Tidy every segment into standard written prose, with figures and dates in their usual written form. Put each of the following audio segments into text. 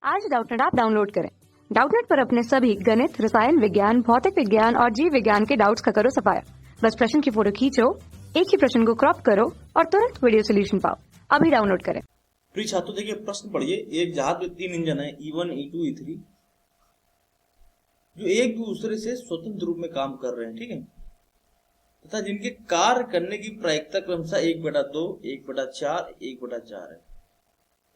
आज Doubtnut app download करें। Doubtnut पर अपने सभी गणित, रसायन विज्ञान, भौतिक विज्ञान और जीव विज्ञान के डाउट्स का करो सफाया। बस प्रश्न की फोटो खींचो, एक ही प्रश्न को क्रॉप करो और तुरंत वीडियो सोल्यूशन पाओ। अभी डाउनलोड करें। प्रिय छात्रों, देखिए प्रश्न पढ़िए। एक जहाज में 3 इंजन है, E1, E2, E3, जो एक दूसरे से स्वतंत्र रूप में काम कर रहे हैं, ठीक है, तथा जिनके कार्य करने की प्रायिकता क्रमशः 1/2, 1/4, 1/4 है,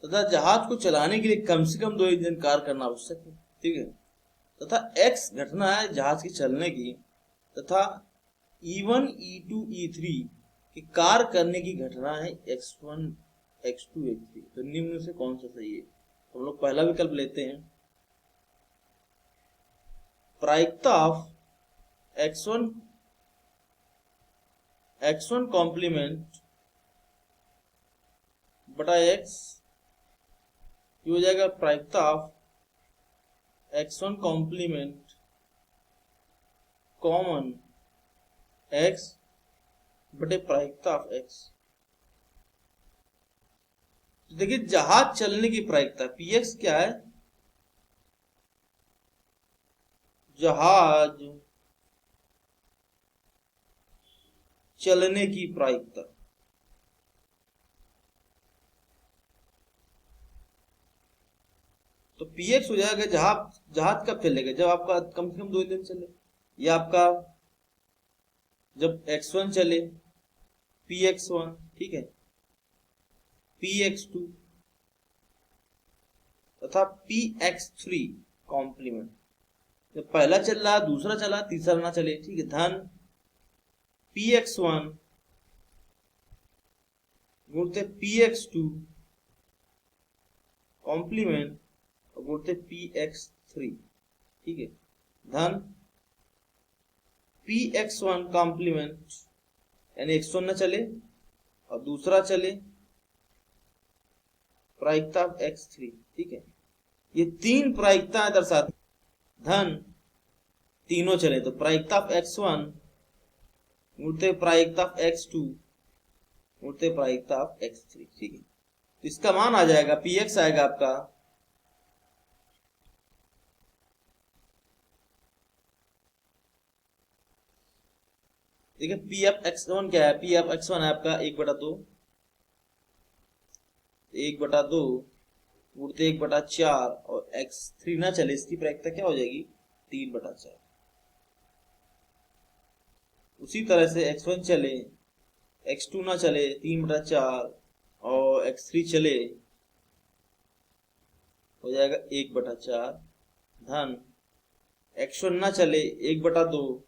तथा जहाज को चलाने के लिए कम से कम 2 इंजन कार्य करना आवश्यक है, ठीक है, तथा x घटना है जहाज के चलने की, तथा E1, E2, E3 के कार्य करने की घटना है x1, x2, x3। तो निम्न से कौन सा सही है? तो हम लोग पहला विकल्प लेते हैं। प्रायिकता ऑफ x1 कॉम्प्लीमेंट बटा x, ये हो जाएगा प्रायिकता of x1 complement common x बटे प्रायिकता ऑफ x। तो देखिए जहाज चलने की प्रायिकता px क्या है? जहाज चलने की प्रायिकता। तो px हो जाएगा जहाज कब चलेगा? जब आपका कम से कम 2 इंजन चले, या आपका जब x1 चले px1, ठीक है, px2 तथा px3 कॉम्प्लीमेंट। जब पहला चल रहा, दूसरा चला, तीसरा ना चले, ठीक है, धन px1 गुणते px2 कॉम्प्लीमेंट गुणते px3, ठीक है, धन px1 कॉम्प्लीमेंट, यानी x1 न चले और दूसरा चले, प्रायिकता x3, ठीक है। ये 3 प्रायिकताएं दर्शाती, धन तीनों चले तो प्रायिकता x1 गुणते प्रायिकता x2 गुणते प्रायिकता x3, ठीक है। तो इसका मान आ जाएगा, px आएगा आपका देखिए px1 क्या है? px1 है आपका 1/2 गुणते 1/4 और x3 ना चले, इसकी प्रायिकता क्या हो जाएगी? 3/4। उसी तरह से x1 चले, x2 ना चले, 3/4 और x3 चले, हो जाएगा 1/4, धन x1 ना चले 1/2,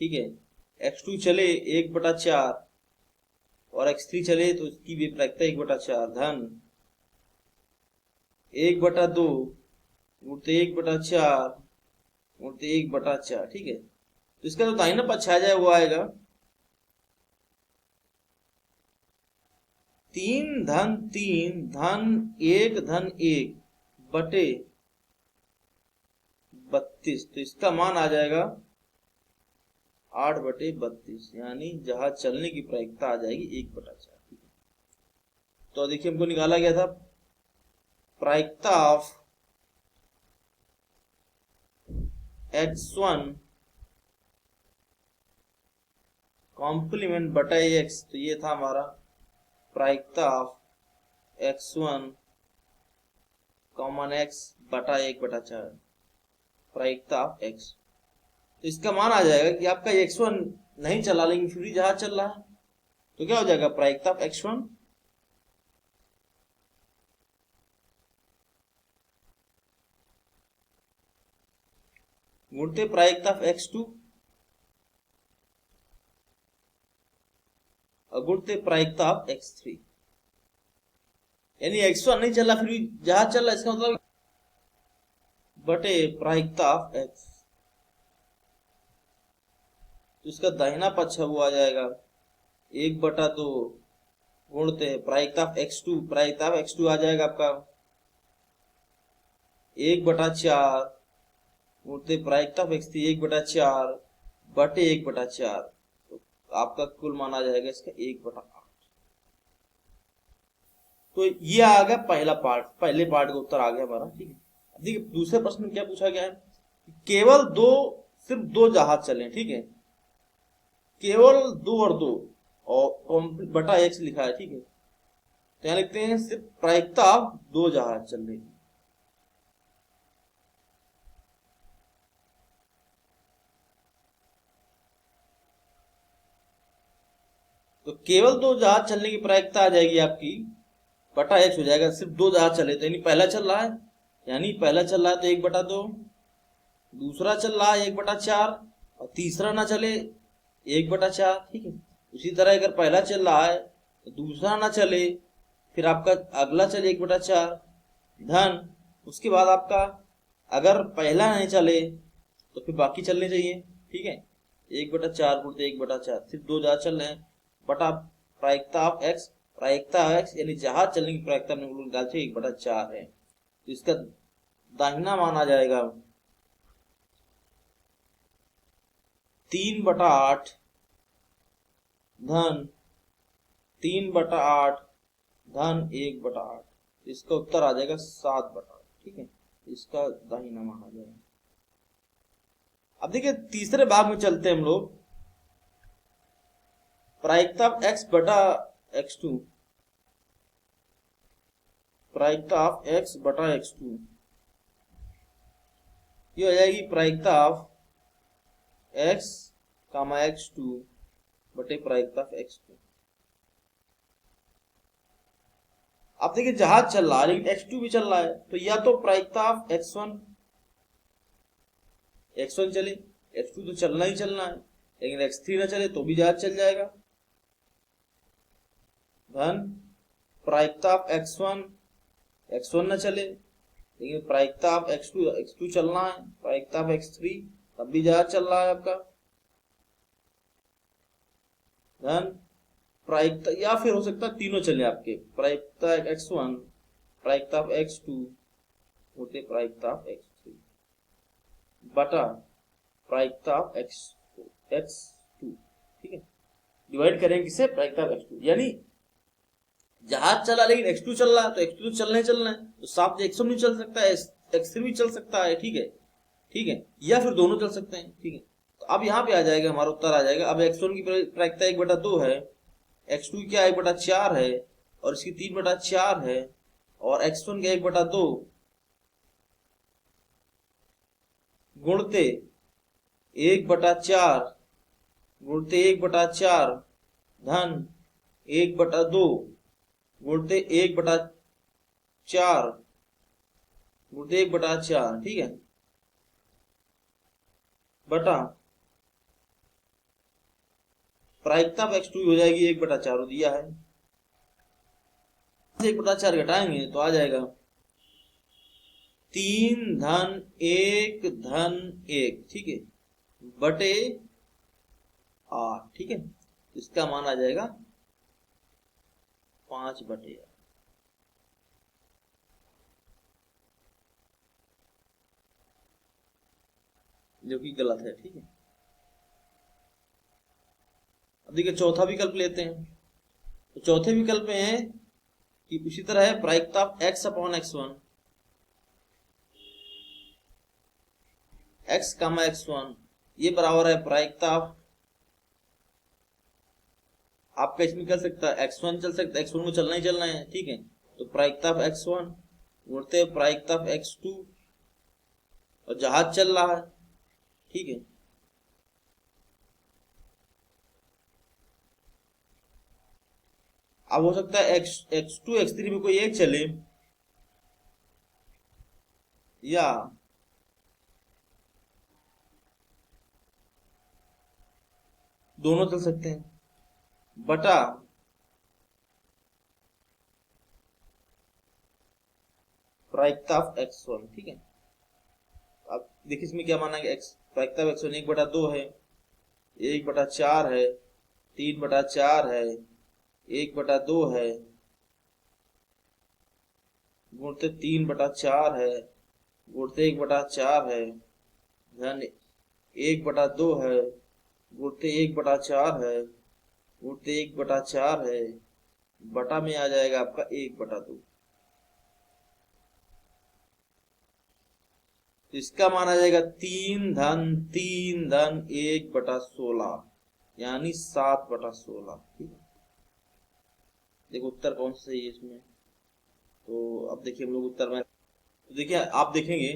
ठीक है, x2 चले 1/4 और x3 चले तो इसकी भी प्रायिकता 1/4, धन 1/2 गुणते 1/4 गुणते 1/4, ठीक है। तो इसका जो दाहिना पक्ष आ जाए वो आएगा 3 धन 3 धन 1 धन 1 बटे 32। तो इसका मान आ जाएगा 8/32, यानी जहाज चलने की प्रायिकता आ जाएगी 1/4। तो देखिए हमको निकाला गया था प्रायिकता ऑफ x1 कॉम्प्लीमेंट बटा x, तो ये था हमारा प्रायिकता ऑफ x1 कॉमन x बटा 1/4, प्रायिकता ऑफ x। तो इसका मान आ जाएगा कि आपका x1 नहीं चला लेकिन फिर भी जहाज चल रहा है, तो क्या हो जाएगा? प्रायिकता ऑफ x1 गुणते प्रायिकता ऑफ x2 और गुणते प्रायिकता ऑफ x3, यानी x1 नहीं चला फिर भी जहाज चल रहा है, इसका मतलब बटे प्रायिकता ऑफ x। तो इसका दाहिना पक्ष है वो आ जाएगा 1/2 गुणते प्रायिकता ऑफ x2, प्रायिकता ऑफ x2 आ जाएगा आपका 1/4 गुणते प्रायिकता ऑफ x3, 1/4 बटे 1/4। तो आपका कुल मान आ जाएगा इसका 1/8। तो ये आ गया पहला पार्ट, पहले पार्ट का उत्तर आ गया हमारा, ठीक है। देखिए दूसरे प्रश्न में क्या पूछा गया है, केवल सिर्फ दो जहाज चले, ठीक है, केवल दो और दो, और बटा एक्स लिखा है, ठीक है, तो यहां लिखते हैं सिर्फ प्रायिकता दो जहाज चल रहे हैं। तो केवल दो जहाज चलने की प्रायिकता आ जाएगी आपकी बटा एक्स हो जाएगा, सिर्फ दो जहाज चले तो यानी पहला चल रहा है, तो 1/2, दूसरा चल रहा है 1/4, और तीसरा ना चले 1/4, ठीक है। उसी तरह अगर पहला चल रहा है तो दूसरा ना चले, फिर आपका अगला चले 1/4 धन, उसके बाद आपका अगर पहला नहीं चले तो फिर बाकी चलने चाहिए, ठीक है। 1/4 गुणते 1/4, सिर्फ दो जहाज चल रहे हैं, बटा प्रायिकता ऑफ एक्स यानी जहाज चलने की प्रायिकता हमने लोग निकाल 1/4 है, तो इसका दाहिना मान आ जाएगा 3/8 धन 3/8 धन 1/8, इसका उत्तर आ जाएगा 7/8, ठीक है, इसका दाहिना मान आ जाएगा। अब देखिए तीसरे भाग में चलते हैं हम लोग, प्रायिकता ऑफ एक्स बटा x2, प्रायिकता ऑफ x बटा x2, ये हो जाएगी प्रायिकता ऑफ x कामा x2 बटे प्रायिकता ऑफ x2। अब देखिए जहाज चल रहा है लेकिन x2 भी चल रहा है, तो या तो प्रायिकता ऑफ x1 चले, x2 तो चलना ही चलना है, लेकिन x3 ना चले तो भी जहाज चल जाएगा, धन प्रायिकता ऑफ x1 ना चले, लेकिन प्रायिकता ऑफ x2 चलना है, प्रायिकता ऑफ x3 तब भी जहाज चल रहा है आपका, धन प्रायिकता, या फिर हो सकता है तीनों चले आपके, प्रायिकता x1 प्रायिकता ऑफ x2 होते प्रायिकता ऑफ x3 बटा प्रायिकता ऑफ x2, ठीक है, डिवाइड करेंगे किसे, प्रायिकता ऑफ x2, यानी जहाज चला लेकिन x2 चल रहा है, तो x2 तो चलना है, तो साथ में x1 भी चल सकता है, x3 भी चल सकता है, ठीक है, या फिर दोनों चल सकते हैं, ठीक है। तो अब यहाँ पे आ जाएगा हमारा उत्तर आ जाएगा, अब x1 की प्रायिकता 1/2 है, x2 क्या 1/4 है, और इसकी 3/4 है, और x1 का 1/2 गुणते 1/4 गुणते 1/4 धन 1/2 गुणते 1/4 गुणते 1/4, ठीक है, बटा प्रायिकता ऑफ x2 हो जाएगी 1/4 दिया है, 1/4 घटाएंगे तो आ जाएगा 3 धन 1 धन 1, ठीक है, बटे 8, ठीक है, इसका मान आ जाएगा 5/8, जो कि गलत है, ठीक है। अब देखिए चौथा विकल्प लेते हैं, तो चौथे विकल्प में है कि उसी तरह है प्रायिकता ऑफ x/x1 x, x1 ये बराबर है प्रायिकता ऑफ, आपका इसमें कर सकता है x1 चल सकता है, x1 को चलना ही चलना है, ठीक है, तो प्रायिकता ऑफ x1 गुणते प्रायिकता ऑफ x2, और जहाज चल रहा है, ठीक है, अब हो सकता है x2 x3 में कोई एक चले, या दोनों चल सकते हैं, बटा प्रायिकता ऑफ x1, ठीक है। अब देखिए इसमें क्या माना गया, प्रायिकता ऑफ x1 1/2 है, 1/4 है, 3/4 है, 1/2 है, गुणते 3/4 है, गुणते 1/4 है, धन 1/2 है, गुणते 1/4 है, गुणते 1/4 है, बटा में आ जाएगा आपका 1/2, तो इसका माना जाएगा 3 धन 1/16 यानी 7/16। ठीक है, देखो उत्तर कौन सा सही है इसमें। तो अब देखिए हम लोग उत्तर में, तो देखिए आप देखेंगे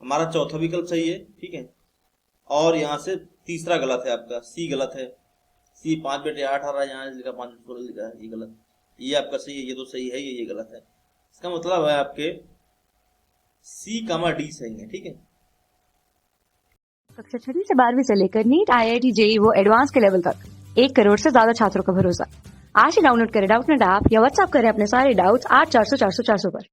हमारा चौथा विकल्प सही है। ठीक है, और यहाँ से तीसरा गलत है, आपका सी गलत है। सी 5/8 आ रहा है, यहाँ लिखा 5/16 लिखा है, ये गलत। ये आपका सही है, ये तो सही है, ये गलत है। इसका मतलब है आपके C, D सही है। ठीक है, कक्षा 6वीं से 12वीं से लेकर नीट, IIT, JEE वो एडवांस के लेवल तक 1 करोड़ से ज्यादा छात्रों का भरोसा। आज ही डाउनलोड करें डाउटनेट ऐप या व्हाट्सएप करें अपने सारे डाउट्स 8400 400 400 पर।